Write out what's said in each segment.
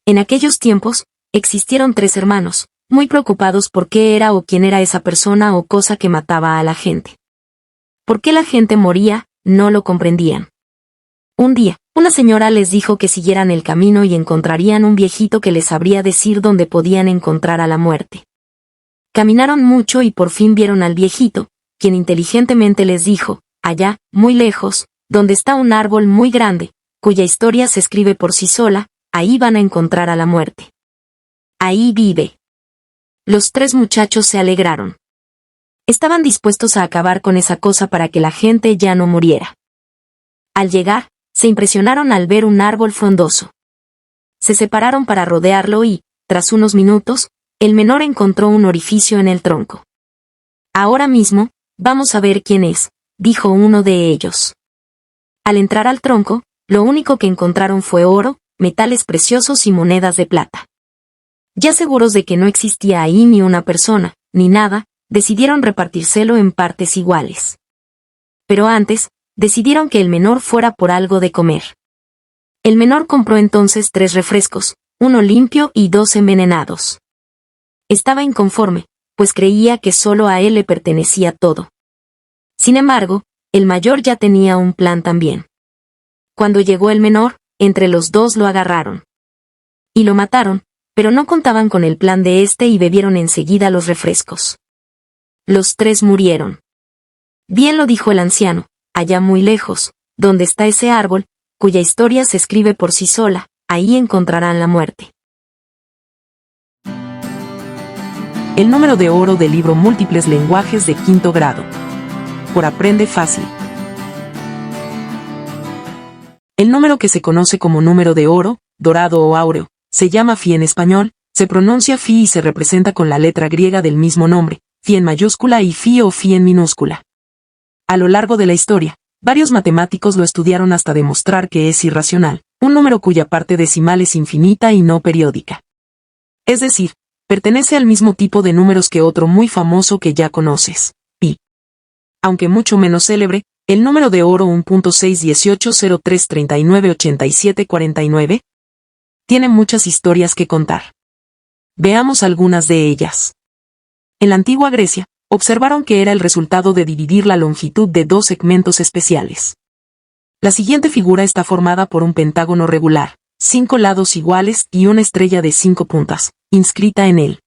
En aquellos tiempos, existieron 3 hermanos, muy preocupados por qué era o quién era esa persona o cosa que mataba a la gente. ¿Por qué la gente moría? No lo comprendían. Un día, una señora les dijo que siguieran el camino y encontrarían un viejito que les sabría decir dónde podían encontrar a la muerte. Caminaron mucho y por fin vieron al viejito, quien inteligentemente les dijo, allá, muy lejos, donde está un árbol muy grande, cuya historia se escribe por sí sola, ahí van a encontrar a la muerte. Ahí vive. Los 3 muchachos se alegraron. Estaban dispuestos a acabar con esa cosa para que la gente ya no muriera. Al llegar, se impresionaron al ver un árbol frondoso. Se separaron para rodearlo y, tras unos minutos, el menor encontró un orificio en el tronco. Ahora mismo, vamos a ver quién es, dijo uno de ellos. Al entrar al tronco, lo único que encontraron fue oro, metales preciosos y monedas de plata. Ya seguros de que no existía ahí ni una persona, ni nada, decidieron repartírselo en partes iguales. Pero antes, decidieron que el menor fuera por algo de comer. El menor compró entonces 3 refrescos, 1 limpio y 2 envenenados. Estaba inconforme, pues creía que solo a él le pertenecía todo. Sin embargo, el mayor ya tenía un plan también. Cuando llegó el menor, entre los 2 lo agarraron. Y lo mataron, pero no contaban con el plan de este y bebieron enseguida los refrescos. Los 3 murieron. Bien lo dijo el anciano, allá muy lejos, donde está ese árbol, cuya historia se escribe por sí sola, ahí encontrarán la muerte. El número de oro del libro Múltiples lenguajes de quinto grado. Por Aprende Fácil. El número que se conoce como número de oro, dorado o áureo, se llama Phi en español, se pronuncia Phi y se representa con la letra griega del mismo nombre, Phi en mayúscula y Phi o Phi en minúscula. A lo largo de la historia, varios matemáticos lo estudiaron hasta demostrar que es irracional, un número cuya parte decimal es infinita y no periódica. Es decir, pertenece al mismo tipo de números que otro muy famoso que ya conoces, pi. Aunque mucho menos célebre, el número de oro 1.61803398749 tiene muchas historias que contar. Veamos algunas de ellas. En la antigua Grecia, observaron que era el resultado de dividir la longitud de 2 segmentos especiales. La siguiente figura está formada por un pentágono regular, 5 lados iguales y una estrella de 5 puntas, inscrita en él.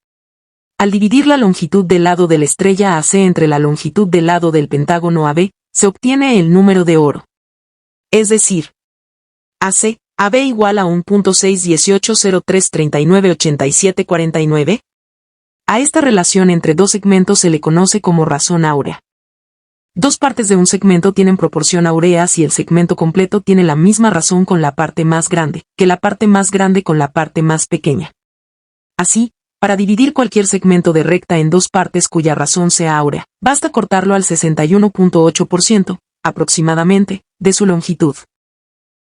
Al dividir la longitud del lado de la estrella AC entre la longitud del lado del pentágono AB, se obtiene el número de oro. Es decir, AC, AB igual a 1.61803398749. A esta relación entre 2 segmentos se le conoce como razón áurea. 2 partes de un segmento tienen proporción áurea si el segmento completo tiene la misma razón con la parte más grande, que la parte más grande con la parte más pequeña. Así, para dividir cualquier segmento de recta en 2 partes cuya razón sea áurea, basta cortarlo al 61.8%, aproximadamente, de su longitud.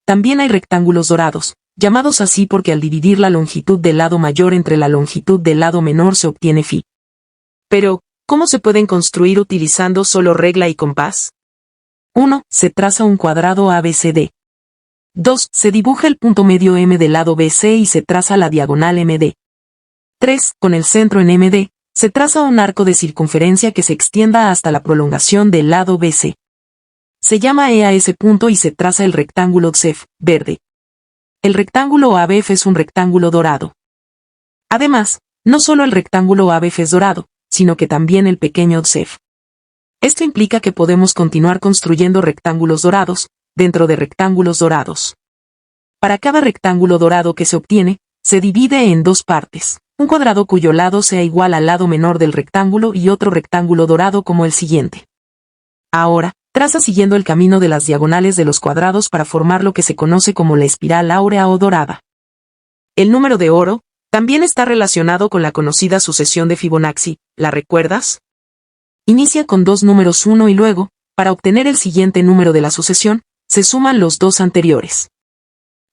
También hay rectángulos dorados, llamados así porque al dividir la longitud del lado mayor entre la longitud del lado menor se obtiene Phi. Pero, ¿cómo se pueden construir utilizando solo regla y compás? 1. Se traza un cuadrado ABCD. 2. Se dibuja el punto medio M del lado BC y se traza la diagonal MD. 3. Con el centro en MD, se traza un arco de circunferencia que se extienda hasta la prolongación del lado BC. Se llama E a ese punto y se traza el rectángulo XF, verde. El rectángulo ABF es un rectángulo dorado. Además, no solo el rectángulo ABF es dorado, sino que también el pequeño XF. Esto implica que podemos continuar construyendo rectángulos dorados, dentro de rectángulos dorados. Para cada rectángulo dorado que se obtiene, se divide en 2 partes, un cuadrado cuyo lado sea igual al lado menor del rectángulo y otro rectángulo dorado como el siguiente. Ahora, traza siguiendo el camino de las diagonales de los cuadrados para formar lo que se conoce como la espiral áurea o dorada. El número de oro también está relacionado con la conocida sucesión de Fibonacci, ¿la recuerdas? Inicia con 2 números 1 y luego, para obtener el siguiente número de la sucesión, se suman los 2 anteriores.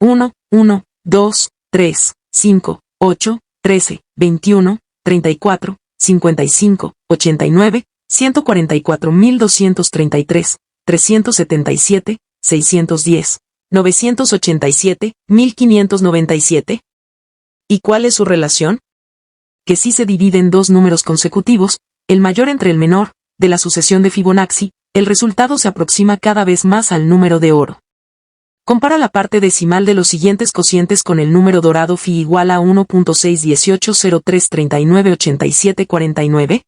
1, 1, 2, 3, 5, 8, 13, 21, 34, 55, 89, 144.233, 377, 610, 987, 1597. ¿Y cuál es su relación? Que si se divide en dos números consecutivos, el mayor entre el menor, de la sucesión de Fibonacci, el resultado se aproxima cada vez más al número de oro. Compara la parte decimal de los siguientes cocientes con el número dorado phi igual a 1.61803398749.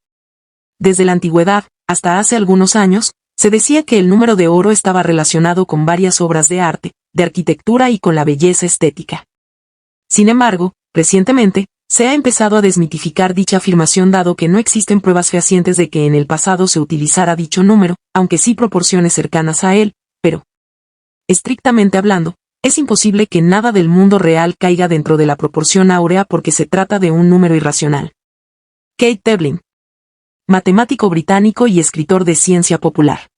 Desde la antigüedad, hasta hace algunos años, se decía que el número de oro estaba relacionado con varias obras de arte, de arquitectura y con la belleza estética. Sin embargo, recientemente, se ha empezado a desmitificar dicha afirmación dado que no existen pruebas fehacientes de que en el pasado se utilizara dicho número, aunque sí proporciones cercanas a él, pero, estrictamente hablando, es imposible que nada del mundo real caiga dentro de la proporción áurea porque se trata de un número irracional. Kate Devlin, matemático británico y escritor de ciencia popular.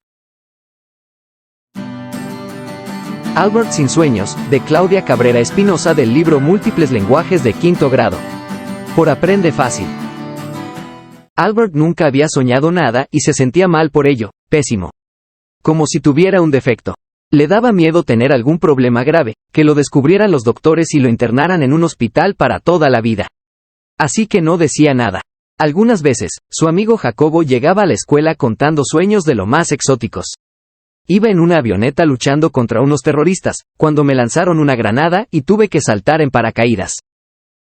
Albert sin sueños, de Claudia Cabrera Espinosa del libro Múltiples lenguajes de quinto grado. Por Aprende Fácil. Albert nunca había soñado nada y se sentía mal por ello, pésimo. Como si tuviera un defecto. Le daba miedo tener algún problema grave, que lo descubrieran los doctores y lo internaran en un hospital para toda la vida. Así que no decía nada. Algunas veces, su amigo Jacobo llegaba a la escuela contando sueños de lo más exóticos. Iba en una avioneta luchando contra unos terroristas, cuando me lanzaron una granada y tuve que saltar en paracaídas.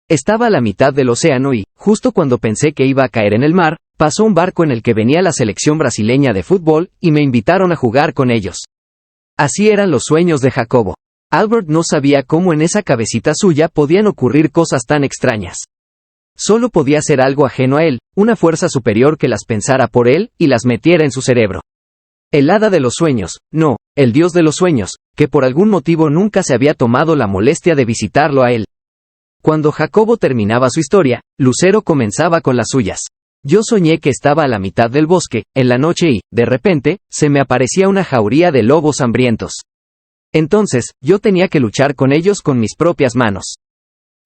Estaba a la mitad del océano y, justo cuando pensé que iba a caer en el mar, pasó un barco en el que venía la selección brasileña de fútbol y me invitaron a jugar con ellos. Así eran los sueños de Jacobo. Albert no sabía cómo en esa cabecita suya podían ocurrir cosas tan extrañas. Solo podía ser algo ajeno a él, una fuerza superior que las pensara por él y las metiera en su cerebro. El hada de los sueños, no, el dios de los sueños, que por algún motivo nunca se había tomado la molestia de visitarlo a él. Cuando Jacobo terminaba su historia, Lucero comenzaba con las suyas. Yo soñé que estaba a la mitad del bosque, en la noche y, de repente, se me aparecía una jauría de lobos hambrientos. Entonces, yo tenía que luchar con ellos con mis propias manos.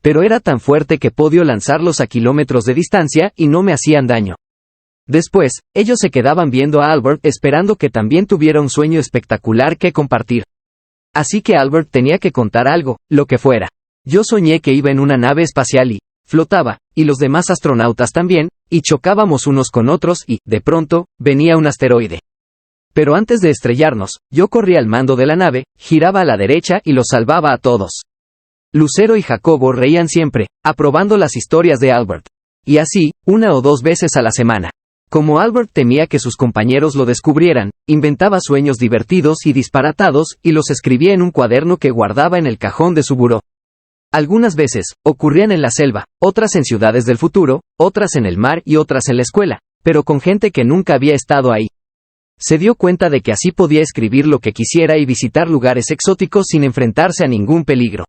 Pero era tan fuerte que podía lanzarlos a kilómetros de distancia y no me hacían daño. Después, ellos se quedaban viendo a Albert esperando que también tuviera un sueño espectacular que compartir. Así que Albert tenía que contar algo, lo que fuera. Yo soñé que iba en una nave espacial y flotaba, y los demás astronautas también, y chocábamos unos con otros y, de pronto, venía un asteroide. Pero antes de estrellarnos, yo corría al mando de la nave, giraba a la derecha y los salvaba a todos. Lucero y Jacobo reían siempre, aprobando las historias de Albert. Y así, una o dos veces a la semana. Como Albert temía que sus compañeros lo descubrieran, inventaba sueños divertidos y disparatados y los escribía en un cuaderno que guardaba en el cajón de su buró. Algunas veces, ocurrían en la selva, otras en ciudades del futuro, otras en el mar y otras en la escuela, pero con gente que nunca había estado ahí. Se dio cuenta de que así podía escribir lo que quisiera y visitar lugares exóticos sin enfrentarse a ningún peligro.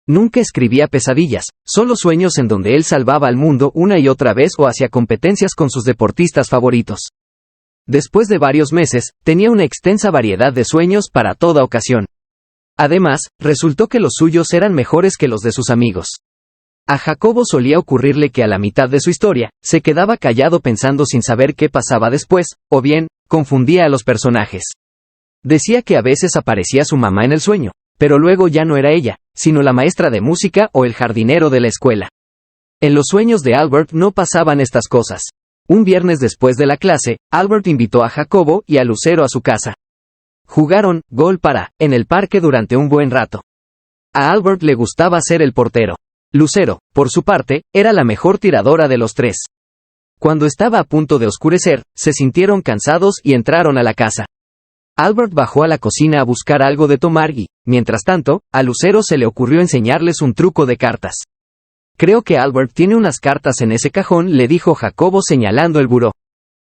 Nunca escribía pesadillas, solo sueños en donde él salvaba al mundo una y otra vez o hacía competencias con sus deportistas favoritos. Después de varios meses, tenía una extensa variedad de sueños para toda ocasión. Además, resultó que los suyos eran mejores que los de sus amigos. A Jacobo solía ocurrirle que a la mitad de su historia, se quedaba callado pensando sin saber qué pasaba después, o bien, confundía a los personajes. Decía que a veces aparecía su mamá en el sueño, pero luego ya no era ella, sino la maestra de música o el jardinero de la escuela. En los sueños de Albert no pasaban estas cosas. Un viernes después de la clase, Albert invitó a Jacobo y a Lucero a su casa. Jugaron gol en el parque durante un buen rato. A Albert le gustaba ser el portero. Lucero, por su parte, era la mejor tiradora de los tres. Cuando estaba a punto de oscurecer, se sintieron cansados y entraron a la casa. Albert bajó a la cocina a buscar algo de tomar y, mientras tanto, a Lucero se le ocurrió enseñarles un truco de cartas. Creo que Albert tiene unas cartas en ese cajón, le dijo Jacobo señalando el buró.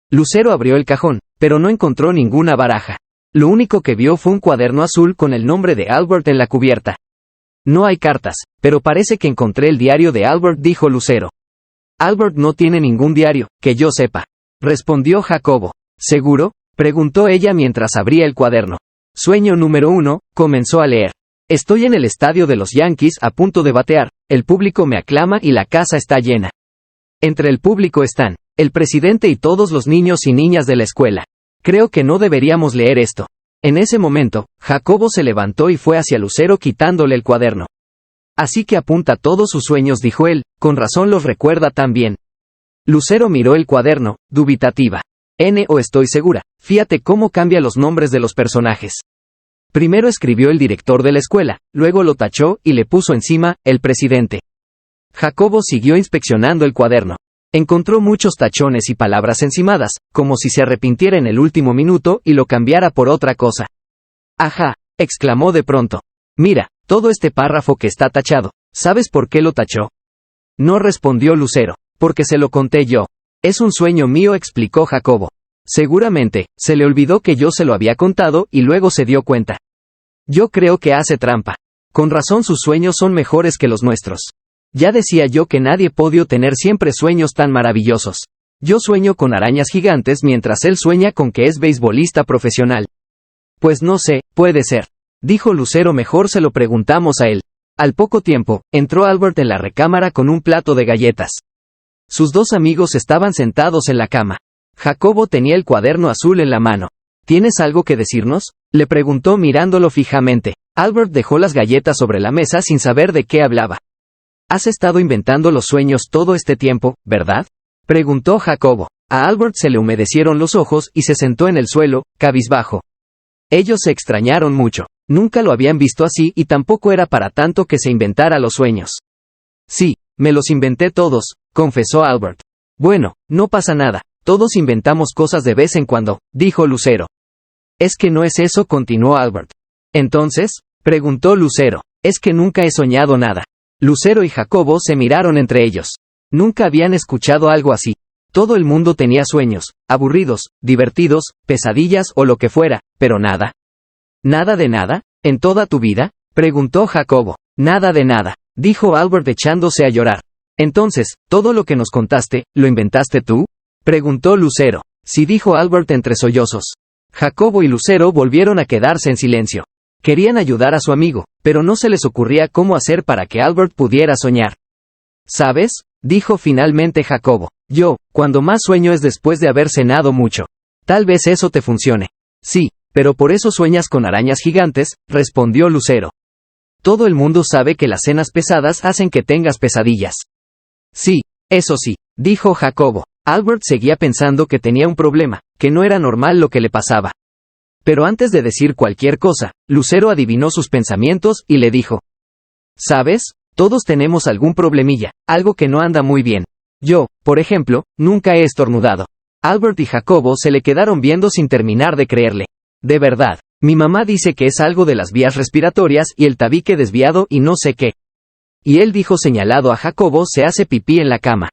Lucero abrió el cajón, pero no encontró ninguna baraja. Lo único que vio fue un cuaderno azul con el nombre de Albert en la cubierta. No hay cartas, pero parece que encontré el diario de Albert, dijo Lucero. Albert no tiene ningún diario, que yo sepa, respondió Jacobo. ¿Seguro?, preguntó ella mientras abría el cuaderno. Sueño número 1, comenzó a leer. Estoy en el estadio de los Yankees a punto de batear, el público me aclama y la casa está llena. Entre el público están el presidente y todos los niños y niñas de la escuela. Creo que no deberíamos leer esto. En ese momento, Jacobo se levantó y fue hacia Lucero quitándole el cuaderno. Así que apunta todos sus sueños, dijo él, con razón los recuerda tan bien. Lucero miró el cuaderno, dubitativa. O estoy segura, fíjate cómo cambia los nombres de los personajes. Primero escribió el director de la escuela, luego lo tachó y le puso encima, el presidente. Jacobo siguió inspeccionando el cuaderno. Encontró muchos tachones y palabras encimadas, como si se arrepintiera en el último minuto y lo cambiara por otra cosa. Ajá, exclamó de pronto. Mira, todo este párrafo que está tachado, ¿sabes por qué lo tachó? No respondió Lucero, porque se lo conté yo. Es un sueño mío, explicó Jacobo. Seguramente, se le olvidó que yo se lo había contado y luego se dio cuenta. Yo creo que hace trampa. Con razón sus sueños son mejores que los nuestros. Ya decía yo que nadie podía tener siempre sueños tan maravillosos. Yo sueño con arañas gigantes mientras él sueña con que es beisbolista profesional. Pues no sé, puede ser. Dijo Lucero, mejor se lo preguntamos a él. Al poco tiempo, entró Albert en la recámara con un plato de galletas. Sus dos amigos estaban sentados en la cama. Jacobo tenía el cuaderno azul en la mano. ¿Tienes algo que decirnos?, le preguntó mirándolo fijamente. Albert dejó las galletas sobre la mesa sin saber de qué hablaba. ¿Has estado inventando los sueños todo este tiempo, verdad?, preguntó Jacobo. A Albert se le humedecieron los ojos y se sentó en el suelo, cabizbajo. Ellos se extrañaron mucho. Nunca lo habían visto así y tampoco era para tanto que se inventara los sueños. Sí, me los inventé todos, confesó Albert. Bueno, no pasa nada, todos inventamos cosas de vez en cuando, dijo Lucero. Es que no es eso, continuó Albert. Entonces, preguntó Lucero, es que nunca he soñado nada. Lucero y Jacobo se miraron entre ellos. Nunca habían escuchado algo así. Todo el mundo tenía sueños, aburridos, divertidos, pesadillas o lo que fuera, pero nada. ¿Nada de nada? ¿En toda tu vida?, preguntó Jacobo. Nada de nada, dijo Albert echándose a llorar. Entonces, ¿todo lo que nos contaste, lo inventaste tú?, preguntó Lucero. Sí, dijo Albert entre sollozos. Jacobo y Lucero volvieron a quedarse en silencio. Querían ayudar a su amigo, pero no se les ocurría cómo hacer para que Albert pudiera soñar. ¿Sabes?, dijo finalmente Jacobo. Yo, cuando más sueño es después de haber cenado mucho. Tal vez eso te funcione. Sí, pero por eso sueñas con arañas gigantes, respondió Lucero. Todo el mundo sabe que las cenas pesadas hacen que tengas pesadillas. Sí, eso sí, dijo Jacobo. Albert seguía pensando que tenía un problema, que no era normal lo que le pasaba. Pero antes de decir cualquier cosa, Lucero adivinó sus pensamientos y le dijo. ¿Sabes? Todos tenemos algún problemilla, algo que no anda muy bien. Yo, por ejemplo, nunca he estornudado. Albert y Jacobo se le quedaron viendo sin terminar de creerle. De verdad, mi mamá dice que es algo de las vías respiratorias y el tabique desviado y no sé qué. Y él dijo señalado a Jacobo, se hace pipí en la cama.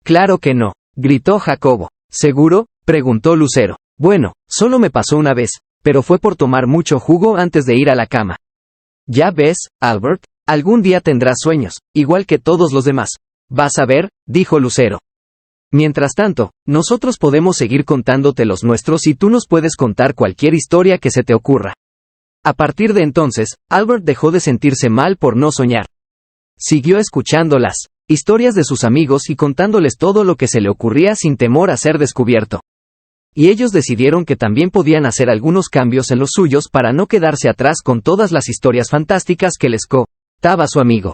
Claro que no, gritó Jacobo. ¿Seguro?, preguntó Lucero. Bueno, solo me pasó una vez, pero fue por tomar mucho jugo antes de ir a la cama. Ya ves, Albert, algún día tendrás sueños, igual que todos los demás. Vas a ver, dijo Lucero. Mientras tanto, nosotros podemos seguir contándote los nuestros y tú nos puedes contar cualquier historia que se te ocurra. A partir de entonces, Albert dejó de sentirse mal por no soñar. Siguió escuchando las historias de sus amigos y contándoles todo lo que se le ocurría sin temor a ser descubierto. Y ellos decidieron que también podían hacer algunos cambios en los suyos para no quedarse atrás con todas las historias fantásticas que les contaba su amigo.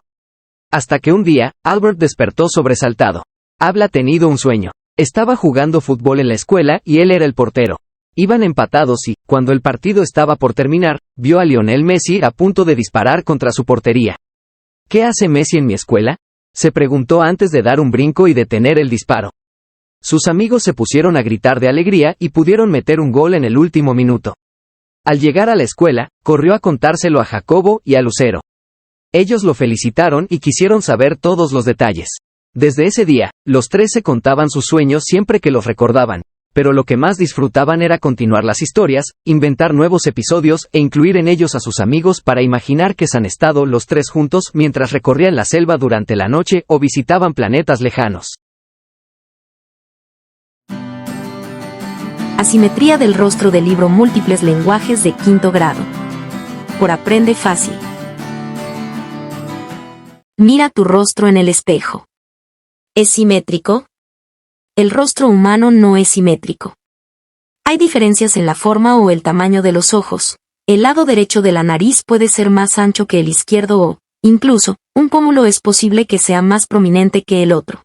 Hasta que un día, Albert despertó sobresaltado. Había tenido un sueño. Estaba jugando fútbol en la escuela y él era el portero. Iban empatados y, cuando el partido estaba por terminar, vio a Lionel Messi a punto de disparar contra su portería. ¿Qué hace Messi en mi escuela?, se preguntó antes de dar un brinco y detener el disparo. Sus amigos se pusieron a gritar de alegría y pudieron meter un gol en el último minuto. Al llegar a la escuela, corrió a contárselo a Jacobo y a Lucero. Ellos lo felicitaron y quisieron saber todos los detalles. Desde ese día, los tres se contaban sus sueños siempre que los recordaban, pero lo que más disfrutaban era continuar las historias, inventar nuevos episodios e incluir en ellos a sus amigos para imaginar que han estado los tres juntos mientras recorrían la selva durante la noche o visitaban planetas lejanos. Asimetría del rostro del libro Múltiples lenguajes de quinto grado. Por Aprende Fácil. Mira tu rostro en el espejo. ¿Es simétrico? El rostro humano no es simétrico. Hay diferencias en la forma o el tamaño de los ojos. El lado derecho de la nariz puede ser más ancho que el izquierdo o, incluso, Un pómulo es posible que sea más prominente que el otro.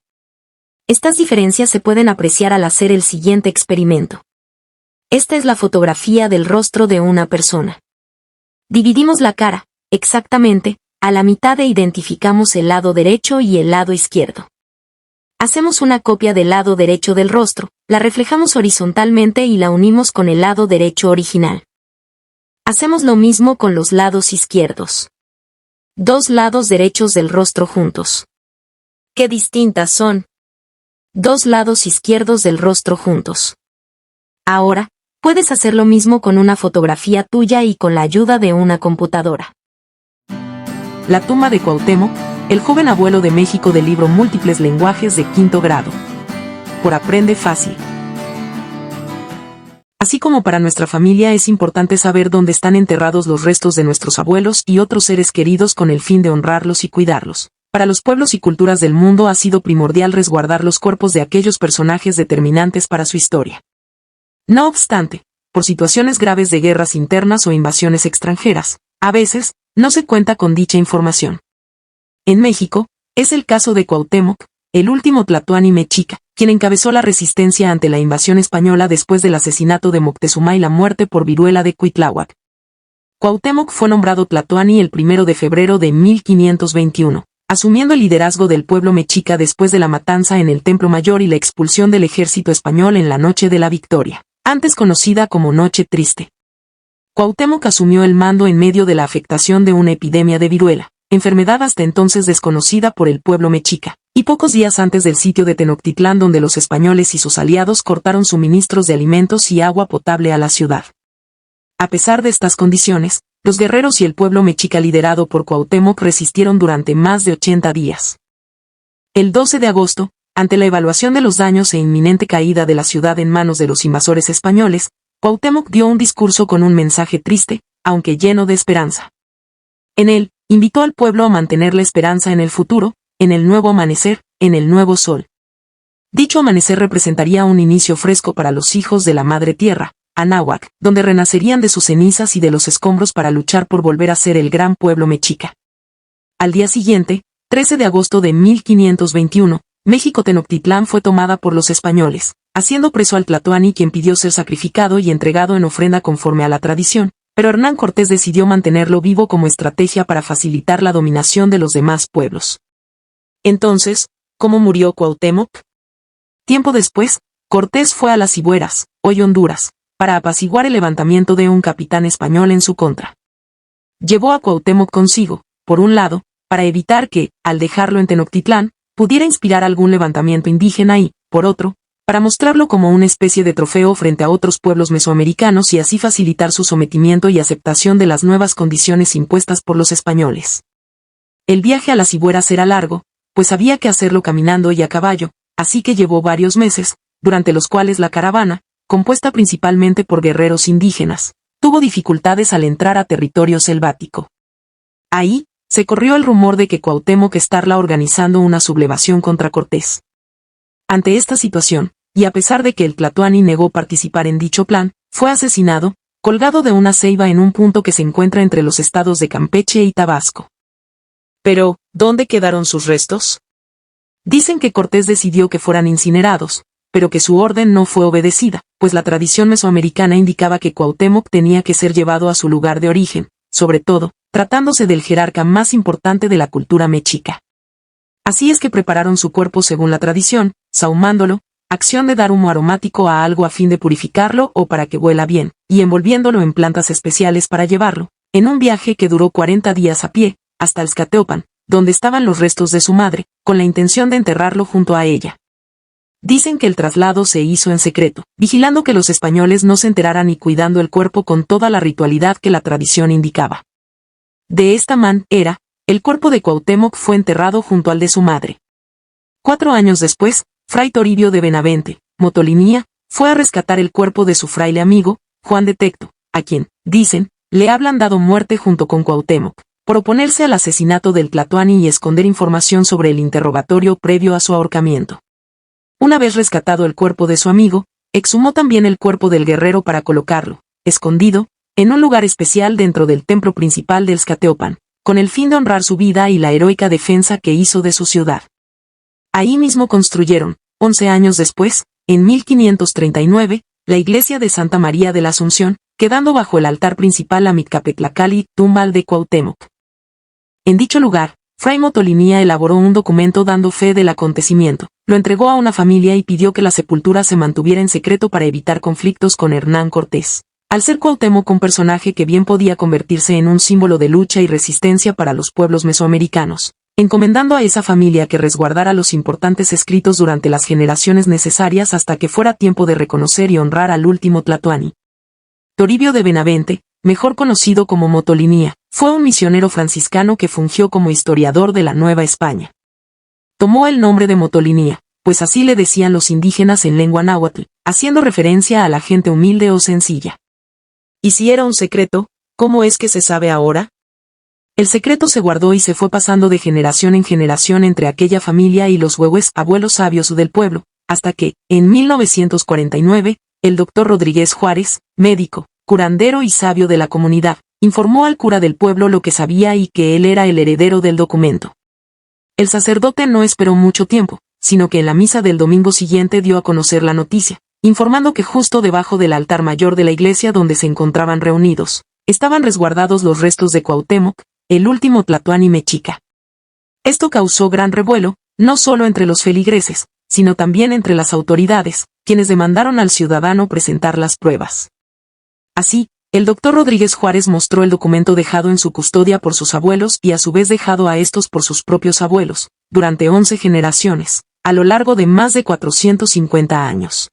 Estas diferencias se pueden apreciar al hacer el siguiente experimento. Esta es la fotografía del rostro de una persona. Dividimos la cara, exactamente, a la mitad e identificamos el lado derecho y el lado izquierdo. Hacemos una copia del lado derecho del rostro, la reflejamos horizontalmente y la unimos con el lado derecho original. Hacemos lo mismo con los lados izquierdos. Dos lados derechos del rostro juntos. ¡Qué distintas son! Dos lados izquierdos del rostro juntos. Ahora, puedes hacer lo mismo con una fotografía tuya y con la ayuda de una computadora. La tumba de Cuauhtémoc, el joven abuelo de México del libro Múltiples lenguajes de quinto grado. Por Aprende Fácil. Así como para nuestra familia es importante saber dónde están enterrados los restos de nuestros abuelos y otros seres queridos con el fin de honrarlos y cuidarlos. Para los pueblos y culturas del mundo ha sido primordial resguardar los cuerpos de aquellos personajes determinantes para su historia. No obstante, por situaciones graves de guerras internas o invasiones extranjeras, a veces, no se cuenta con dicha información. En México, es el caso de Cuauhtémoc, el último tlatoani mexica, quien encabezó la resistencia ante la invasión española después del asesinato de Moctezuma y la muerte por viruela de Cuitláhuac. Cuauhtémoc fue nombrado tlatoani el 1 de febrero de 1521, asumiendo el liderazgo del pueblo mexica después de la matanza en el Templo Mayor y la expulsión del ejército español en la Noche de la Victoria, antes conocida como Noche Triste. Cuauhtémoc asumió el mando en medio de la afectación de una epidemia de viruela, enfermedad hasta entonces desconocida por el pueblo mexica, y pocos días antes del sitio de Tenochtitlán donde los españoles y sus aliados cortaron suministros de alimentos y agua potable a la ciudad. A pesar de estas condiciones, los guerreros y el pueblo mexica liderado por Cuauhtémoc resistieron durante más de 80 días. El 12 de agosto, ante la evaluación de los daños e inminente caída de la ciudad en manos de los invasores españoles, Cuauhtémoc dio un discurso con un mensaje triste, aunque lleno de esperanza. En él, invitó al pueblo a mantener la esperanza en el futuro, en el nuevo amanecer, en el nuevo sol. Dicho amanecer representaría un inicio fresco para los hijos de la Madre Tierra, Anáhuac, donde renacerían de sus cenizas y de los escombros para luchar por volver a ser el gran pueblo mexica. Al día siguiente, 13 de agosto de 1521, México Tenochtitlán fue tomada por los españoles, haciendo preso al tlatoani quien pidió ser sacrificado y entregado en ofrenda conforme a la tradición, pero Hernán Cortés decidió mantenerlo vivo como estrategia para facilitar la dominación de los demás pueblos. Entonces, ¿cómo murió Cuauhtémoc? Tiempo después, Cortés fue a las Cibueras, hoy Honduras, para apaciguar el levantamiento de un capitán español en su contra. Llevó a Cuauhtémoc consigo, por un lado, para evitar que, al dejarlo en Tenochtitlán, pudiera inspirar algún levantamiento indígena y, por otro, para mostrarlo como una especie de trofeo frente a otros pueblos mesoamericanos y así facilitar su sometimiento y aceptación de las nuevas condiciones impuestas por los españoles. El viaje a las Cibueras era largo, pues había que hacerlo caminando y a caballo, así que llevó varios meses, durante los cuales la caravana, compuesta principalmente por guerreros indígenas, tuvo dificultades al entrar a territorio selvático. Ahí, se corrió el rumor de que Cuauhtémoc estaba organizando una sublevación contra Cortés. Ante esta situación, y a pesar de que el tlatoani negó participar en dicho plan, fue asesinado, colgado de una ceiba en un punto que se encuentra entre los estados de Campeche y Tabasco. Pero, ¿dónde quedaron sus restos? Dicen que Cortés decidió que fueran incinerados, pero que su orden no fue obedecida, pues la tradición mesoamericana indicaba que Cuauhtémoc tenía que ser llevado a su lugar de origen, sobre todo, tratándose del jerarca más importante de la cultura mexica. Así es que prepararon su cuerpo según la tradición, sahumándolo, acción de dar humo aromático a algo a fin de purificarlo o para que huela bien, y envolviéndolo en plantas especiales para llevarlo, en un viaje que duró 40 días a pie, hasta Izcateopan, donde estaban los restos de su madre, con la intención de enterrarlo junto a ella. Dicen que el traslado se hizo en secreto, vigilando que los españoles no se enteraran y cuidando el cuerpo con toda la ritualidad que la tradición indicaba. De esta manera, el cuerpo de Cuauhtémoc fue enterrado junto al de su madre. 4 años después, Fray Toribio de Benavente, Motolinía, fue a rescatar el cuerpo de su fraile amigo, Juan de Tecto, a quien, dicen, le habían dado muerte junto con Cuauhtémoc, por oponerse al asesinato del tlatoani y esconder información sobre el interrogatorio previo a su ahorcamiento. Una vez rescatado el cuerpo de su amigo, exhumó también el cuerpo del guerrero para colocarlo, escondido, en un lugar especial dentro del templo principal de Izcateopan, con el fin de honrar su vida y la heroica defensa que hizo de su ciudad. Ahí mismo construyeron, 11 años después, en 1539, la iglesia de Santa María de la Asunción, quedando bajo el altar principal la Miccapetlacali, tumba de Cuauhtémoc. En dicho lugar, Fray Motolinía elaboró un documento dando fe del acontecimiento, lo entregó a una familia y pidió que la sepultura se mantuviera en secreto para evitar conflictos con Hernán Cortés. Al ser Cuauhtémoc un personaje que bien podía convertirse en un símbolo de lucha y resistencia para los pueblos mesoamericanos, encomendando a esa familia que resguardara los importantes escritos durante las generaciones necesarias hasta que fuera tiempo de reconocer y honrar al último tlatoani. Toribio de Benavente, mejor conocido como Motolinía, fue un misionero franciscano que fungió como historiador de la Nueva España. Tomó el nombre de Motolinía, pues así le decían los indígenas en lengua náhuatl, haciendo referencia a la gente humilde o sencilla. ¿Y si era un secreto, cómo es que se sabe ahora? El secreto se guardó y se fue pasando de generación en generación entre aquella familia y los huehues abuelos sabios del pueblo, hasta que, en 1949, el doctor Rodríguez Juárez, médico, curandero y sabio de la comunidad, informó al cura del pueblo lo que sabía y que él era el heredero del documento. El sacerdote no esperó mucho tiempo, sino que en la misa del domingo siguiente dio a conocer la noticia, informando que justo debajo del altar mayor de la iglesia donde se encontraban reunidos, estaban resguardados los restos de Cuauhtémoc, el último tlatoani mexica. Esto causó gran revuelo, no solo entre los feligreses, sino también entre las autoridades, quienes demandaron al ciudadano presentar las pruebas. Así, el doctor Rodríguez Juárez mostró el documento dejado en su custodia por sus abuelos y a su vez dejado a estos por sus propios abuelos, durante 11 generaciones, a lo largo de más de 450 años.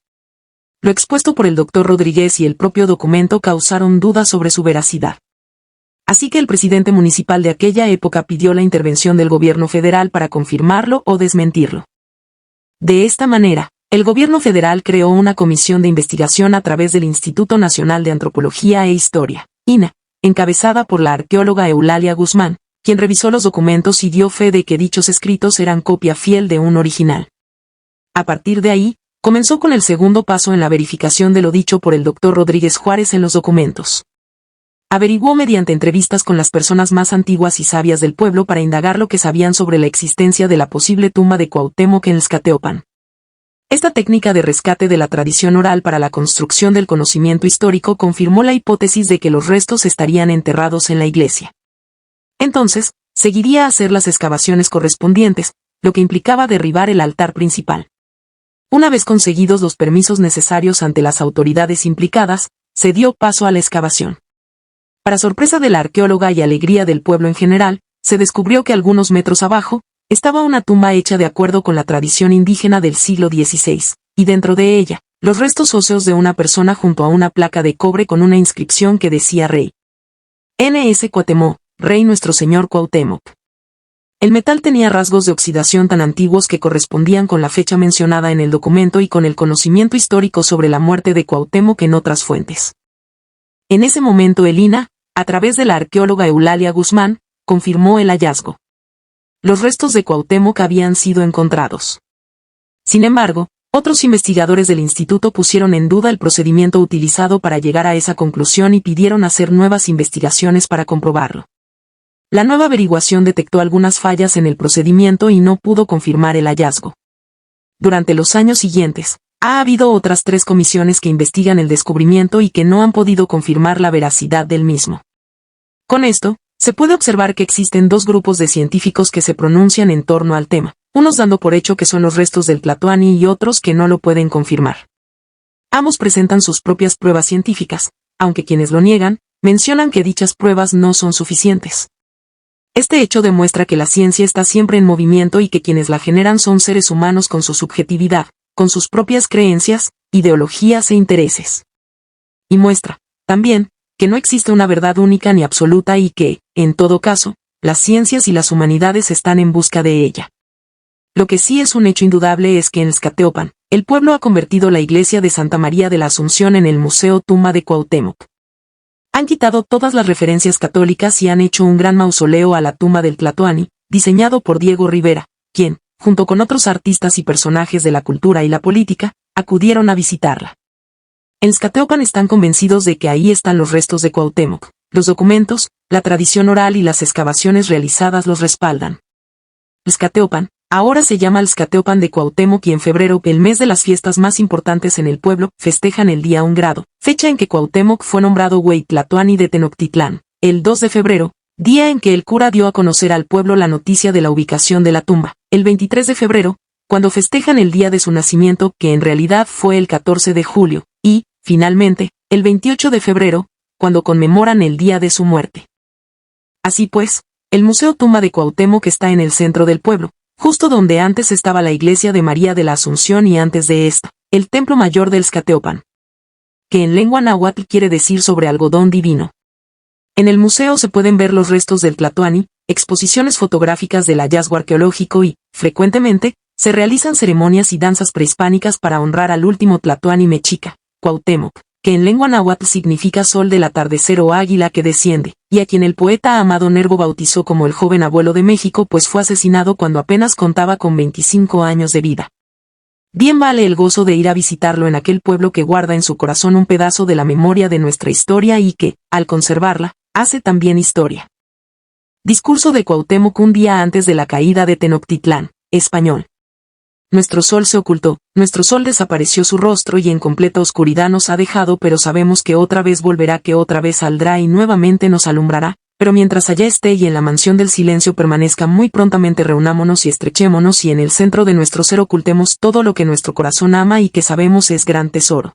Lo expuesto por el doctor Rodríguez y el propio documento causaron dudas sobre su veracidad. Así que el presidente municipal de aquella época pidió la intervención del gobierno federal para confirmarlo o desmentirlo. De esta manera, el gobierno federal creó una comisión de investigación a través del Instituto Nacional de Antropología e Historia, INA, encabezada por la arqueóloga Eulalia Guzmán, quien revisó los documentos y dio fe de que dichos escritos eran copia fiel de un original. A partir de ahí, comenzó con el segundo paso en la verificación de lo dicho por el doctor Rodríguez Juárez en los documentos. Averiguó mediante entrevistas con las personas más antiguas y sabias del pueblo para indagar lo que sabían sobre la existencia de la posible tumba de Cuauhtémoc en Xcateopan. Esta técnica de rescate de la tradición oral para la construcción del conocimiento histórico confirmó la hipótesis de que los restos estarían enterrados en la iglesia. Entonces, seguiría a hacer las excavaciones correspondientes, lo que implicaba derribar el altar principal. Una vez conseguidos los permisos necesarios ante las autoridades implicadas, se dio paso a la excavación. Para sorpresa de la arqueóloga y alegría del pueblo en general, se descubrió que algunos metros abajo, estaba una tumba hecha de acuerdo con la tradición indígena del siglo XVI, y dentro de ella, los restos óseos de una persona junto a una placa de cobre con una inscripción que decía Rey. N.S. Cuauhtémoc, Rey Nuestro Señor Cuauhtémoc. El metal tenía rasgos de oxidación tan antiguos que correspondían con la fecha mencionada en el documento y con el conocimiento histórico sobre la muerte de Cuauhtémoc en otras fuentes. En ese momento el INA, a través de la arqueóloga Eulalia Guzmán, confirmó el hallazgo. Los restos de Cuauhtémoc habían sido encontrados. Sin embargo, otros investigadores del instituto pusieron en duda el procedimiento utilizado para llegar a esa conclusión y pidieron hacer nuevas investigaciones para comprobarlo. La nueva averiguación detectó algunas fallas en el procedimiento y no pudo confirmar el hallazgo. Durante los años siguientes, ha habido otras 3 comisiones que investigan el descubrimiento y que no han podido confirmar la veracidad del mismo. Con esto, se puede observar que existen 2 grupos de científicos que se pronuncian en torno al tema, unos dando por hecho que son los restos del tlatoani y otros que no lo pueden confirmar. Ambos presentan sus propias pruebas científicas, aunque quienes lo niegan, mencionan que dichas pruebas no son suficientes. Este hecho demuestra que la ciencia está siempre en movimiento y que quienes la generan son seres humanos con su subjetividad, con sus propias creencias, ideologías e intereses. Y muestra, también, que no existe una verdad única ni absoluta y que, en todo caso, las ciencias y las humanidades están en busca de ella. Lo que sí es un hecho indudable es que en Xcateopan, el pueblo ha convertido la iglesia de Santa María de la Asunción en el Museo Tumba de Cuauhtémoc. Han quitado todas las referencias católicas y han hecho un gran mausoleo a la tumba del tlatoani, diseñado por Diego Rivera, quien, junto con otros artistas y personajes de la cultura y la política, acudieron a visitarla. En Xcateopan están convencidos de que ahí están los restos de Cuauhtémoc, Los documentos, la tradición oral y las excavaciones realizadas los respaldan. Xcateopan, ahora se llama Xcateopan de Cuauhtémoc y en febrero, el mes de las fiestas más importantes en el pueblo, festejan el día 1 grado, fecha en que Cuauhtémoc fue nombrado Huey Tlatoani de Tenochtitlán, el 2 de febrero, día en que el cura dio a conocer al pueblo la noticia de la ubicación de la tumba, el 23 de febrero, cuando festejan el día de su nacimiento, que en realidad fue el 14 de julio, y, finalmente, el 28 de febrero, cuando conmemoran el día de su muerte. Así pues, el Museo Tumba de Cuauhtémoc está en el centro del pueblo, justo donde antes estaba la iglesia de María de la Asunción y antes de esta, el templo mayor del Xcateopan, que en lengua náhuatl quiere decir sobre algodón divino. En el museo se pueden ver los restos del Tlatoani, exposiciones fotográficas del hallazgo arqueológico y, frecuentemente, se realizan ceremonias y danzas prehispánicas para honrar al último Tlatoani mexica, Cuauhtémoc, que en lengua náhuatl significa sol del atardecer o águila que desciende, y a quien el poeta Amado Nervo bautizó como el joven abuelo de México pues fue asesinado cuando apenas contaba con 25 años de vida. Bien vale el gozo de ir a visitarlo en aquel pueblo que guarda en su corazón un pedazo de la memoria de nuestra historia y que, al conservarla, hace también historia. Discurso de Cuauhtémoc un día antes de la caída de Tenochtitlán, español. Nuestro sol se ocultó, nuestro sol desapareció su rostro y en completa oscuridad nos ha dejado, pero sabemos que otra vez volverá, que otra vez saldrá y nuevamente nos alumbrará, pero mientras allá esté y en la mansión del silencio permanezca, muy prontamente reunámonos y estrechémonos y en el centro de nuestro ser ocultemos todo lo que nuestro corazón ama y que sabemos es gran tesoro.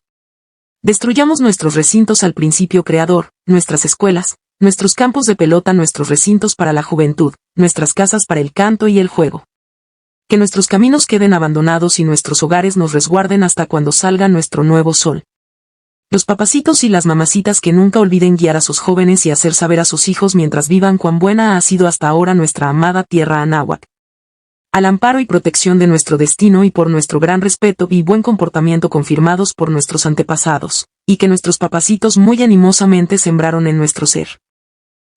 Destruyamos nuestros recintos al principio creador, nuestras escuelas, nuestros campos de pelota, nuestros recintos para la juventud, nuestras casas para el canto y el juego. Que nuestros caminos queden abandonados y nuestros hogares nos resguarden hasta cuando salga nuestro nuevo sol. Los papacitos y las mamacitas que nunca olviden guiar a sus jóvenes y hacer saber a sus hijos mientras vivan cuán buena ha sido hasta ahora nuestra amada tierra anáhuac. Al amparo y protección de nuestro destino y por nuestro gran respeto y buen comportamiento confirmados por nuestros antepasados, y que nuestros papacitos muy animosamente sembraron en nuestro ser.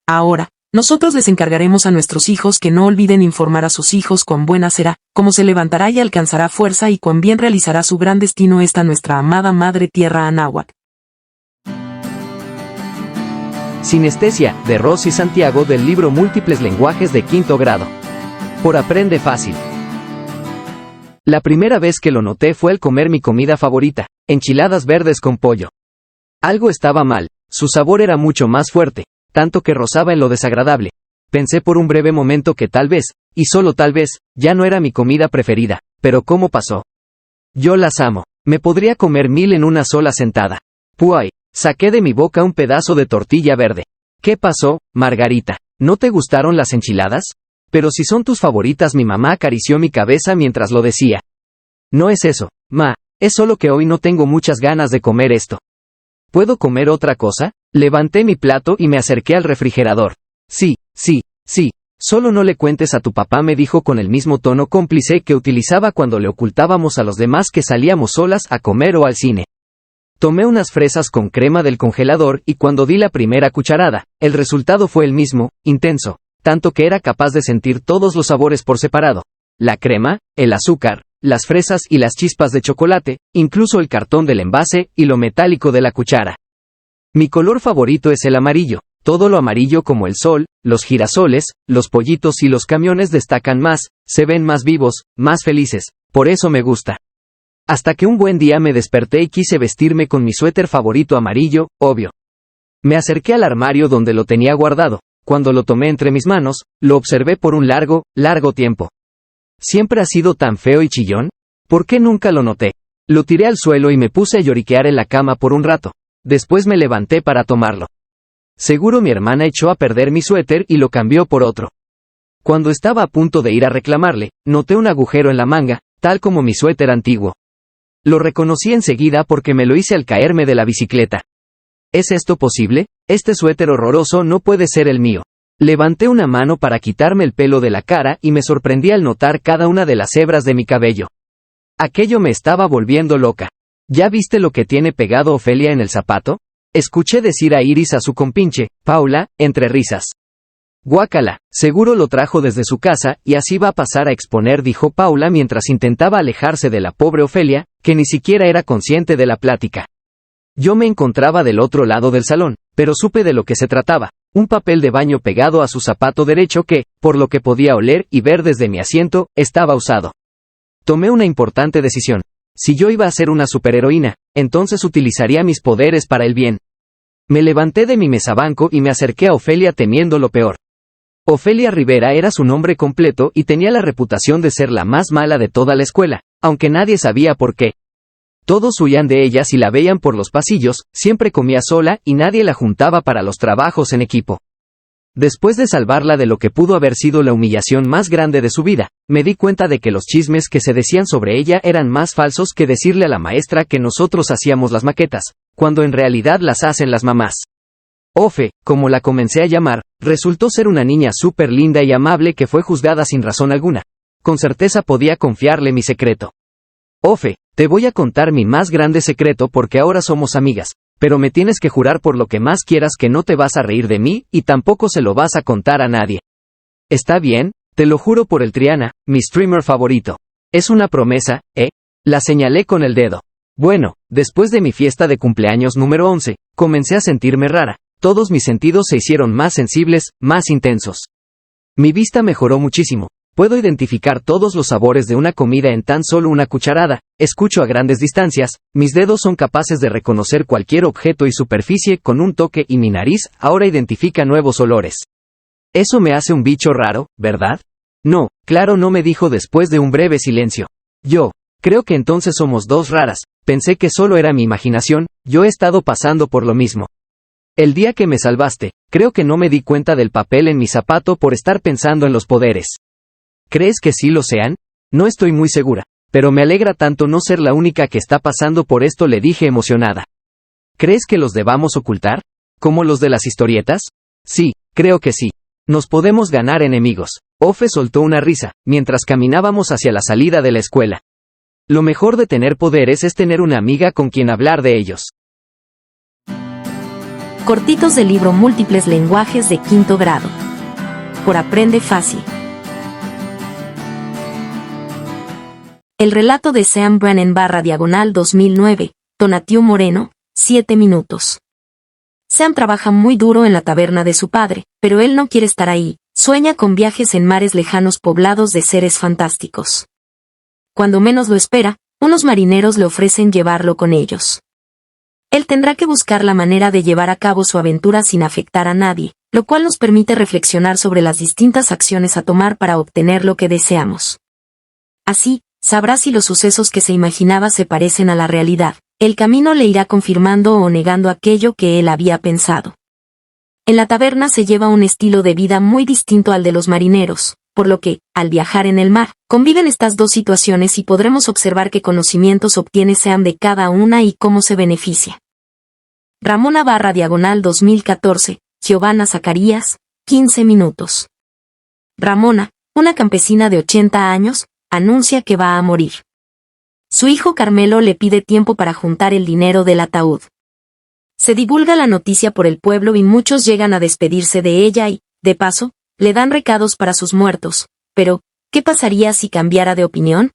Ahora, nosotros les encargaremos a nuestros hijos que no olviden informar a sus hijos cuán buena será, cómo se levantará y alcanzará fuerza y cuán bien realizará su gran destino esta nuestra amada madre tierra anáhuac. Sinestesia, de Rosy Santiago del libro Múltiples lenguajes de quinto grado. Por Aprende Fácil. La primera vez que lo noté fue al comer mi comida favorita, enchiladas verdes con pollo. Algo estaba mal, su sabor era mucho más fuerte, tanto que rozaba en lo desagradable. Pensé por un breve momento que tal vez, y solo tal vez, ya no era mi comida preferida, pero ¿cómo pasó? Yo las amo, me podría comer 1000 en una sola sentada. Puay, saqué de mi boca un pedazo de tortilla verde. ¿Qué pasó, Margarita? ¿No te gustaron las enchiladas? Pero si son tus favoritas, mi mamá acarició mi cabeza mientras lo decía. No es eso, ma, es solo que hoy no tengo muchas ganas de comer esto. ¿Puedo comer otra cosa? Levanté mi plato y me acerqué al refrigerador. Sí, solo no le cuentes a tu papá, me dijo con el mismo tono cómplice que utilizaba cuando le ocultábamos a los demás que salíamos solas a comer o al cine. Tomé unas fresas con crema del congelador y cuando di la primera cucharada, el resultado fue el mismo, intenso, tanto que era capaz de sentir todos los sabores por separado. La crema, el azúcar, las fresas y las chispas de chocolate, incluso el cartón del envase y lo metálico de la cuchara. Mi color favorito es el amarillo, todo lo amarillo como el sol, los girasoles, los pollitos y los camiones destacan más, se ven más vivos, más felices, por eso me gusta. Hasta que un buen día me desperté y quise vestirme con mi suéter favorito amarillo, obvio. Me acerqué al armario donde lo tenía guardado, cuando lo tomé entre mis manos, lo observé por un largo tiempo. ¿Siempre ha sido tan feo y chillón? ¿Por qué nunca lo noté? Lo tiré al suelo y me puse a lloriquear en la cama por un rato. Después me levanté para tomarlo. Seguro mi hermana echó a perder mi suéter y lo cambió por otro. Cuando estaba a punto de ir a reclamarle, noté un agujero en la manga, tal como mi suéter antiguo. Lo reconocí enseguida porque me lo hice al caerme de la bicicleta. ¿Es esto posible? Este suéter horroroso no puede ser el mío. Levanté una mano para quitarme el pelo de la cara y me sorprendí al notar cada una de las hebras de mi cabello. Aquello me estaba volviendo loca. ¿Ya viste lo que tiene pegado Ofelia en el zapato? Escuché decir a Iris a su compinche, Paula, entre risas. Guácala, seguro lo trajo desde su casa y así va a pasar a exponer, dijo Paula mientras intentaba alejarse de la pobre Ofelia, que ni siquiera era consciente de la plática. Yo me encontraba del otro lado del salón, pero supe de lo que se trataba. Un papel de baño pegado a su zapato derecho que, por lo que podía oler y ver desde mi asiento, estaba usado. Tomé una importante decisión. Si yo iba a ser una superheroína, entonces utilizaría mis poderes para el bien. Me levanté de mi mesabanco y me acerqué a Ofelia temiendo lo peor. Ofelia Rivera era su nombre completo y tenía la reputación de ser la más mala de toda la escuela, aunque nadie sabía por qué. Todos huían de ella si la veían por los pasillos, siempre comía sola y nadie la juntaba para los trabajos en equipo. Después de salvarla de lo que pudo haber sido la humillación más grande de su vida, me di cuenta de que los chismes que se decían sobre ella eran más falsos que decirle a la maestra que nosotros hacíamos las maquetas, cuando en realidad las hacen las mamás. Ofe, como la comencé a llamar, resultó ser una niña súper linda y amable que fue juzgada sin razón alguna. Con certeza podía confiarle mi secreto. Ofe, te voy a contar mi más grande secreto porque ahora somos amigas, pero me tienes que jurar por lo que más quieras que no te vas a reír de mí y tampoco se lo vas a contar a nadie. ¿Está bien? Te lo juro por el Triana, mi streamer favorito. Es una promesa, ¿eh? La señalé con el dedo. Bueno, después de mi fiesta de cumpleaños número 11, comencé a sentirme rara. Todos mis sentidos se hicieron más sensibles, más intensos. Mi vista mejoró muchísimo. Puedo identificar todos los sabores de una comida en tan solo una cucharada, escucho a grandes distancias, mis dedos son capaces de reconocer cualquier objeto y superficie con un toque y mi nariz ahora identifica nuevos olores. Eso me hace un bicho raro, ¿verdad? No, claro, no me dijo después de un breve silencio. Yo, creo que entonces somos dos raras, pensé que solo era mi imaginación, yo he estado pasando por lo mismo. El día que me salvaste, creo que no me di cuenta del papel en mi zapato por estar pensando en los poderes. ¿Crees que sí lo sean? No estoy muy segura, pero me alegra tanto no ser la única que está pasando por esto, le dije emocionada. ¿Crees que los debamos ocultar? ¿Como los de las historietas? Sí, creo que sí. Nos podemos ganar enemigos. Ofe soltó una risa, mientras caminábamos hacia la salida de la escuela. Lo mejor de tener poderes es tener una amiga con quien hablar de ellos. Cortitos del libro Múltiples lenguajes de quinto grado. Por Aprende Fácil. El relato de Sean Brennan / 2009, Tonatiuh Moreno, 7 minutos. Sean trabaja muy duro en la taberna de su padre, pero él no quiere estar ahí, sueña con viajes en mares lejanos poblados de seres fantásticos. Cuando menos lo espera, unos marineros le ofrecen llevarlo con ellos. Él tendrá que buscar la manera de llevar a cabo su aventura sin afectar a nadie, lo cual nos permite reflexionar sobre las distintas acciones a tomar para obtener lo que deseamos. Así, sabrá si los sucesos que se imaginaba se parecen a la realidad. El camino le irá confirmando o negando aquello que él había pensado. En la taberna se lleva un estilo de vida muy distinto al de los marineros, por lo que, al viajar en el mar, conviven estas dos situaciones y podremos observar qué conocimientos obtiene Sean de cada una y cómo se beneficia. Ramona / 2014, Giovanna Zacarías, 15 minutos. Ramona, una campesina de 80 años, anuncia que va a morir. Su hijo Carmelo le pide tiempo para juntar el dinero del ataúd. Se divulga la noticia por el pueblo y muchos llegan a despedirse de ella y, de paso, le dan recados para sus muertos. Pero, ¿qué pasaría si cambiara de opinión?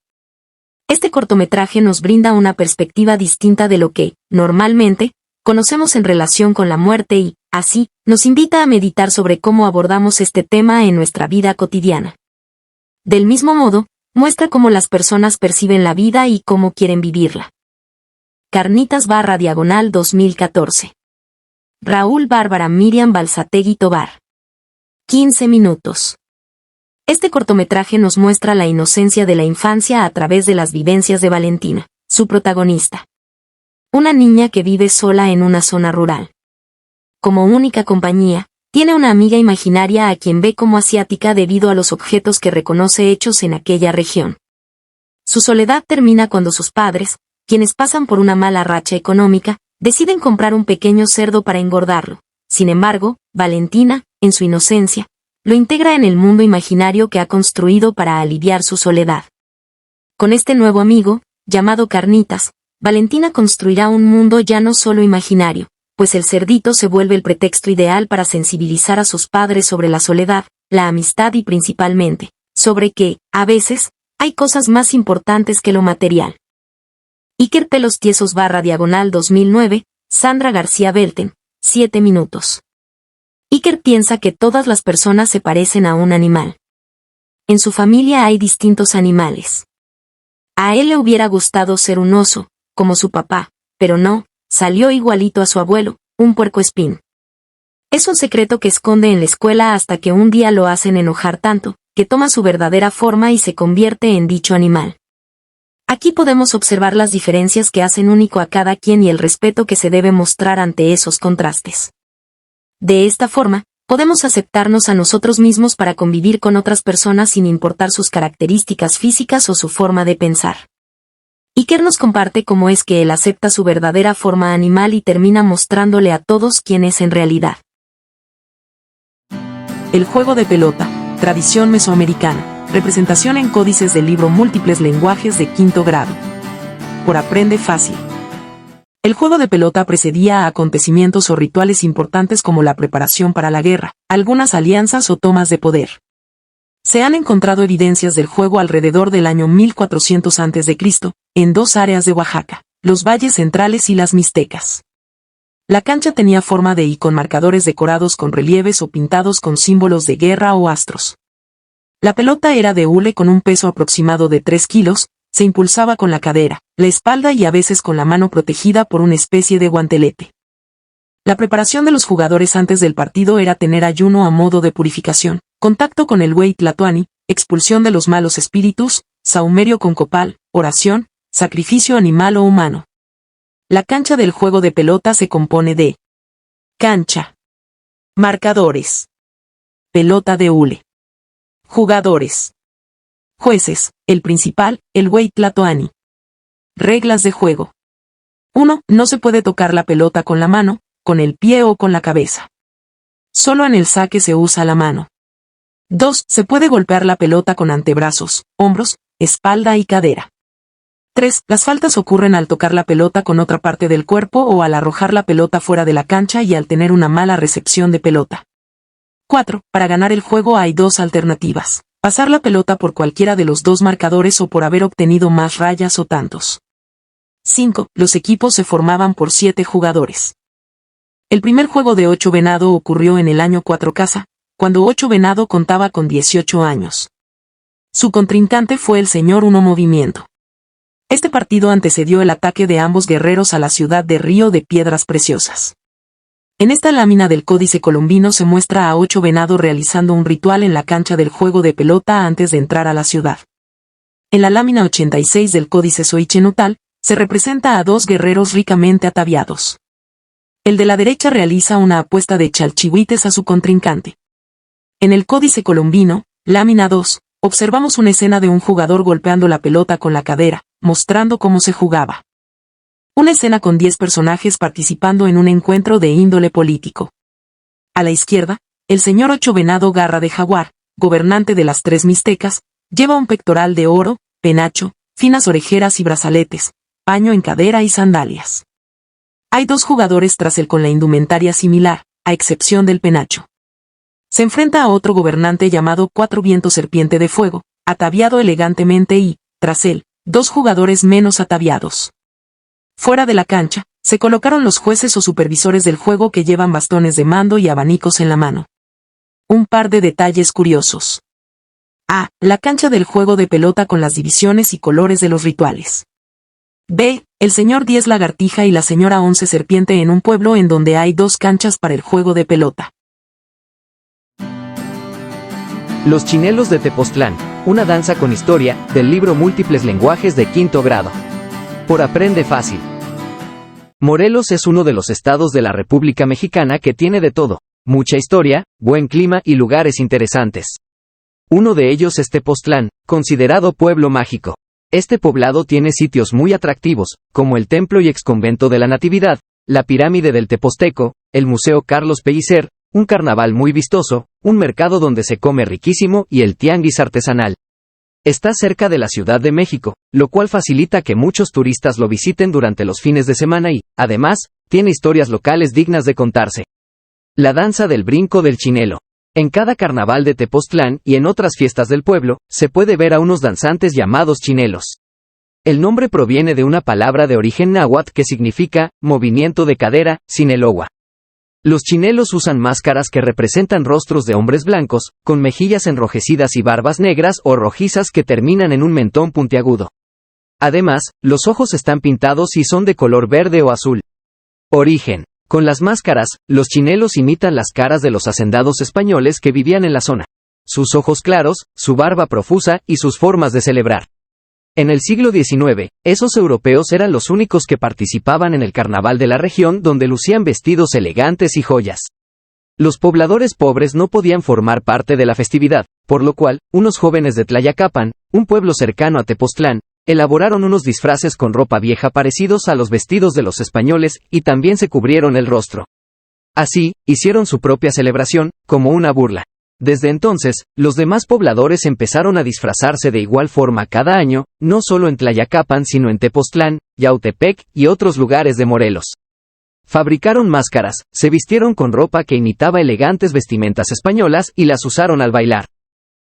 Este cortometraje nos brinda una perspectiva distinta de lo que, normalmente, conocemos en relación con la muerte y, así, nos invita a meditar sobre cómo abordamos este tema en nuestra vida cotidiana. Del mismo modo, muestra cómo las personas perciben la vida y cómo quieren vivirla. Carnitas / 2014. Raúl Bárbara Miriam Balsategui Tobar. 15 minutos. Este cortometraje nos muestra la inocencia de la infancia a través de las vivencias de Valentina, su protagonista. Una niña que vive sola en una zona rural. Como única compañía, tiene una amiga imaginaria a quien ve como asiática debido a los objetos que reconoce hechos en aquella región. Su soledad termina cuando sus padres, quienes pasan por una mala racha económica, deciden comprar un pequeño cerdo para engordarlo. Sin embargo, Valentina, en su inocencia, lo integra en el mundo imaginario que ha construido para aliviar su soledad. Con este nuevo amigo, llamado Carnitas, Valentina construirá un mundo ya no solo imaginario, pues el cerdito se vuelve el pretexto ideal para sensibilizar a sus padres sobre la soledad, la amistad y principalmente, sobre que, a veces, hay cosas más importantes que lo material. Iker Pelos Tiesos / 2009, Sandra García Belten, 7 minutos. Iker piensa que todas las personas se parecen a un animal. En su familia hay distintos animales. A él le hubiera gustado ser un oso, como su papá, pero no, salió igualito a su abuelo, un puercoespín. Es un secreto que esconde en la escuela hasta que un día lo hacen enojar tanto, que toma su verdadera forma y se convierte en dicho animal. Aquí podemos observar las diferencias que hacen único a cada quien y el respeto que se debe mostrar ante esos contrastes. De esta forma, podemos aceptarnos a nosotros mismos para convivir con otras personas sin importar sus características físicas o su forma de pensar. Iker nos comparte cómo es que él acepta su verdadera forma animal y termina mostrándole a todos quién es en realidad. El juego de pelota, tradición mesoamericana, representación en códices del libro Múltiples lenguajes de quinto grado. Por Aprende Fácil. El juego de pelota precedía a acontecimientos o rituales importantes como la preparación para la guerra, algunas alianzas o tomas de poder. Se han encontrado evidencias del juego alrededor del año 1400 a.C., en dos áreas de Oaxaca, los valles centrales y las mixtecas. La cancha tenía forma de I con marcadores decorados con relieves o pintados con símbolos de guerra o astros. La pelota era de hule con un peso aproximado de 3 kilos, se impulsaba con la cadera, la espalda y a veces con la mano protegida por una especie de guantelete. La preparación de los jugadores antes del partido era tener ayuno a modo de purificación, contacto con el güey tlatoani, expulsión de los malos espíritus, sahumerio con copal, oración, sacrificio animal o humano. La cancha del juego de pelota se compone de cancha, marcadores, pelota de hule, jugadores, jueces, el principal, el güey tlatoani. Reglas de juego. 1. No se puede tocar la pelota con la mano, con el pie o con la cabeza. Solo en el saque se usa la mano. 2. Se puede golpear la pelota con antebrazos, hombros, espalda y cadera. 3. Las faltas ocurren al tocar la pelota con otra parte del cuerpo o al arrojar la pelota fuera de la cancha y al tener una mala recepción de pelota. 4. Para ganar el juego hay dos alternativas: pasar la pelota por cualquiera de los dos marcadores o por haber obtenido más rayas o tantos. 5. Los equipos se formaban por 7 jugadores. El primer juego de 8 venado ocurrió en el año 4 casa, cuando 8 venado contaba con 18 años. Su contrincante fue el señor 1 movimiento. Este partido antecedió el ataque de ambos guerreros a la ciudad de Río de Piedras Preciosas. En esta lámina del Códice Colombino se muestra a 8 venado realizando un ritual en la cancha del juego de pelota antes de entrar a la ciudad. En la lámina 86 del Códice Xoichenutal, se representa a 2 guerreros ricamente ataviados. El de la derecha realiza una apuesta de chalchihuites a su contrincante. En el Códice Colombino, lámina 2, observamos una escena de un jugador golpeando la pelota con la cadera, mostrando cómo se jugaba. Una escena con 10 personajes participando en un encuentro de índole político. A la izquierda, el señor 8 venado Garra de Jaguar, gobernante de las 3 mixtecas, lleva un pectoral de oro, penacho, finas orejeras y brazaletes, paño en cadera y sandalias. Hay 2 jugadores tras él con la indumentaria similar, a excepción del penacho. Se enfrenta a otro gobernante llamado 4 vientos serpiente de fuego, ataviado elegantemente y, tras él, 2 jugadores menos ataviados. Fuera de la cancha, se colocaron los jueces o supervisores del juego que llevan bastones de mando y abanicos en la mano. Un par de detalles curiosos. A. La cancha del juego de pelota con las divisiones y colores de los rituales. B. El señor 10 lagartija y la señora 11 serpiente en un pueblo en donde hay 2 canchas para el juego de pelota. Los chinelos de Tepoztlán, una danza con historia, del libro Múltiples lenguajes de quinto grado. Por Aprende Fácil. Morelos es uno de los estados de la República Mexicana que tiene de todo, mucha historia, buen clima y lugares interesantes. Uno de ellos es Tepoztlán, considerado pueblo mágico. Este poblado tiene sitios muy atractivos, como el templo y exconvento de la Natividad, la pirámide del Tepozteco, el Museo Carlos Pellicer, un carnaval muy vistoso, un mercado donde se come riquísimo y el tianguis artesanal. Está cerca de la Ciudad de México, lo cual facilita que muchos turistas lo visiten durante los fines de semana y, además, tiene historias locales dignas de contarse. La danza del brinco del chinelo. En cada carnaval de Tepoztlán y en otras fiestas del pueblo, se puede ver a unos danzantes llamados chinelos. El nombre proviene de una palabra de origen náhuatl que significa movimiento de cadera, sinelogua. Los chinelos usan máscaras que representan rostros de hombres blancos, con mejillas enrojecidas y barbas negras o rojizas que terminan en un mentón puntiagudo. Además, los ojos están pintados y son de color verde o azul. Origen. Con las máscaras, los chinelos imitan las caras de los hacendados españoles que vivían en la zona. Sus ojos claros, su barba profusa y sus formas de celebrar. En el siglo XIX, esos europeos eran los únicos que participaban en el carnaval de la región, donde lucían vestidos elegantes y joyas. Los pobladores pobres no podían formar parte de la festividad, por lo cual, unos jóvenes de Tlayacapan, un pueblo cercano a Tepoztlán, elaboraron unos disfraces con ropa vieja parecidos a los vestidos de los españoles y también se cubrieron el rostro. Así, hicieron su propia celebración, como una burla. Desde entonces, los demás pobladores empezaron a disfrazarse de igual forma cada año, no solo en Tlayacapan sino en Tepoztlán, Yautepec y otros lugares de Morelos. Fabricaron máscaras, se vistieron con ropa que imitaba elegantes vestimentas españolas y las usaron al bailar.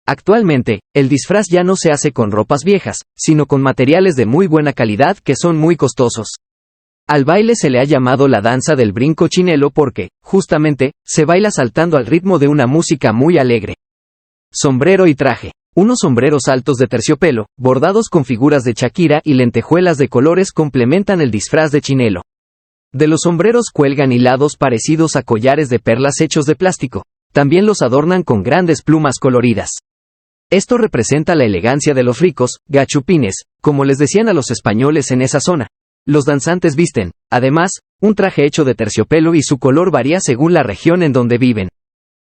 Actualmente, el disfraz ya no se hace con ropas viejas, sino con materiales de muy buena calidad que son muy costosos. Al baile se le ha llamado la danza del brinco chinelo porque, justamente, se baila saltando al ritmo de una música muy alegre. Sombrero y traje. Unos sombreros altos de terciopelo, bordados con figuras de Shakira y lentejuelas de colores complementan el disfraz de chinelo. De los sombreros cuelgan hilados parecidos a collares de perlas hechos de plástico. También los adornan con grandes plumas coloridas. Esto representa la elegancia de los ricos, gachupines, como les decían a los españoles en esa zona. Los danzantes visten, además, un traje hecho de terciopelo y su color varía según la región en donde viven.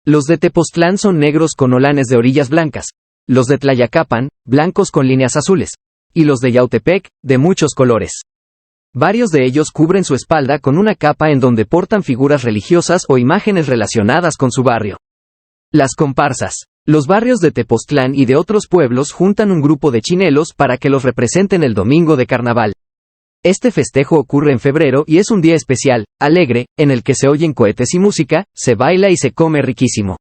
Los de Tepoztlán son negros con olanes de orillas blancas. Los de Tlayacapan, blancos con líneas azules. Y los de Yautepec, de muchos colores. Varios de ellos cubren su espalda con una capa en donde portan figuras religiosas o imágenes relacionadas con su barrio. Las comparsas. Los barrios de Tepoztlán y de otros pueblos juntan un grupo de chinelos para que los representen el domingo de carnaval. Este festejo ocurre en febrero y es un día especial, alegre, en el que se oyen cohetes y música, se baila y se come riquísimo.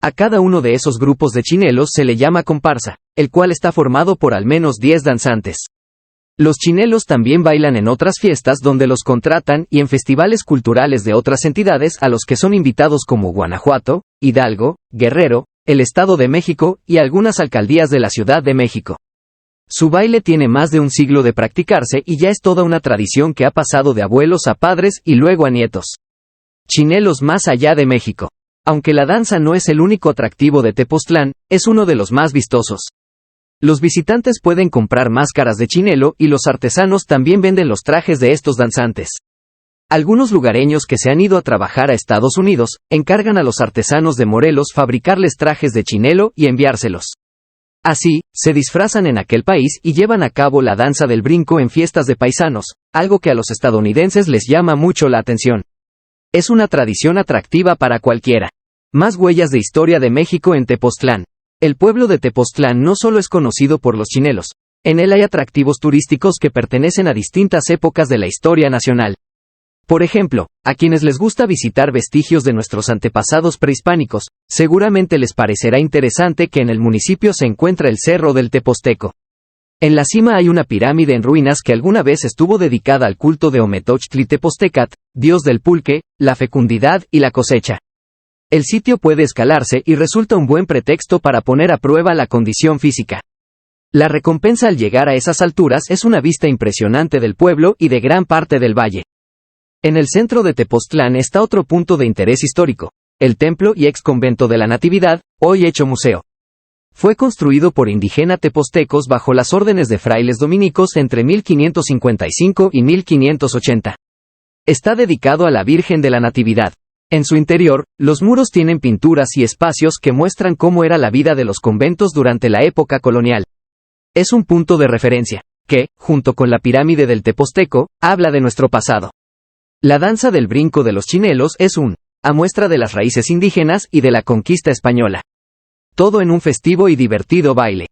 A cada uno de esos grupos de chinelos se le llama comparsa, el cual está formado por al menos 10 danzantes. Los chinelos también bailan en otras fiestas donde los contratan y en festivales culturales de otras entidades a los que son invitados como Guanajuato, Hidalgo, Guerrero, el Estado de México y algunas alcaldías de la Ciudad de México. Su baile tiene más de un siglo de practicarse y ya es toda una tradición que ha pasado de abuelos a padres y luego a nietos. Chinelos más allá de México. Aunque la danza no es el único atractivo de Tepoztlán, es uno de los más vistosos. Los visitantes pueden comprar máscaras de chinelo y los artesanos también venden los trajes de estos danzantes. Algunos lugareños que se han ido a trabajar a Estados Unidos, encargan a los artesanos de Morelos fabricarles trajes de chinelo y enviárselos. Así, se disfrazan en aquel país y llevan a cabo la danza del brinco en fiestas de paisanos, algo que a los estadounidenses les llama mucho la atención. Es una tradición atractiva para cualquiera. Más huellas de historia de México en Tepoztlán. El pueblo de Tepoztlán no solo es conocido por los chinelos, en él hay atractivos turísticos que pertenecen a distintas épocas de la historia nacional. Por ejemplo, a quienes les gusta visitar vestigios de nuestros antepasados prehispánicos, seguramente les parecerá interesante que en el municipio se encuentra el Cerro del Tepozteco. En la cima hay una pirámide en ruinas que alguna vez estuvo dedicada al culto de Ometochtli Tepoztecat, dios del pulque, la fecundidad y la cosecha. El sitio puede escalarse y resulta un buen pretexto para poner a prueba la condición física. La recompensa al llegar a esas alturas es una vista impresionante del pueblo y de gran parte del valle. En el centro de Tepoztlán está otro punto de interés histórico, el templo y ex convento de la Natividad, hoy hecho museo. Fue construido por indígenas tepoztecos bajo las órdenes de frailes dominicos entre 1555 y 1580. Está dedicado a la Virgen de la Natividad. En su interior, los muros tienen pinturas y espacios que muestran cómo era la vida de los conventos durante la época colonial. Es un punto de referencia, que, junto con la pirámide del Tepozteco, habla de nuestro pasado. La danza del brinco de los chinelos es a muestra de las raíces indígenas y de la conquista española. Todo en un festivo y divertido baile.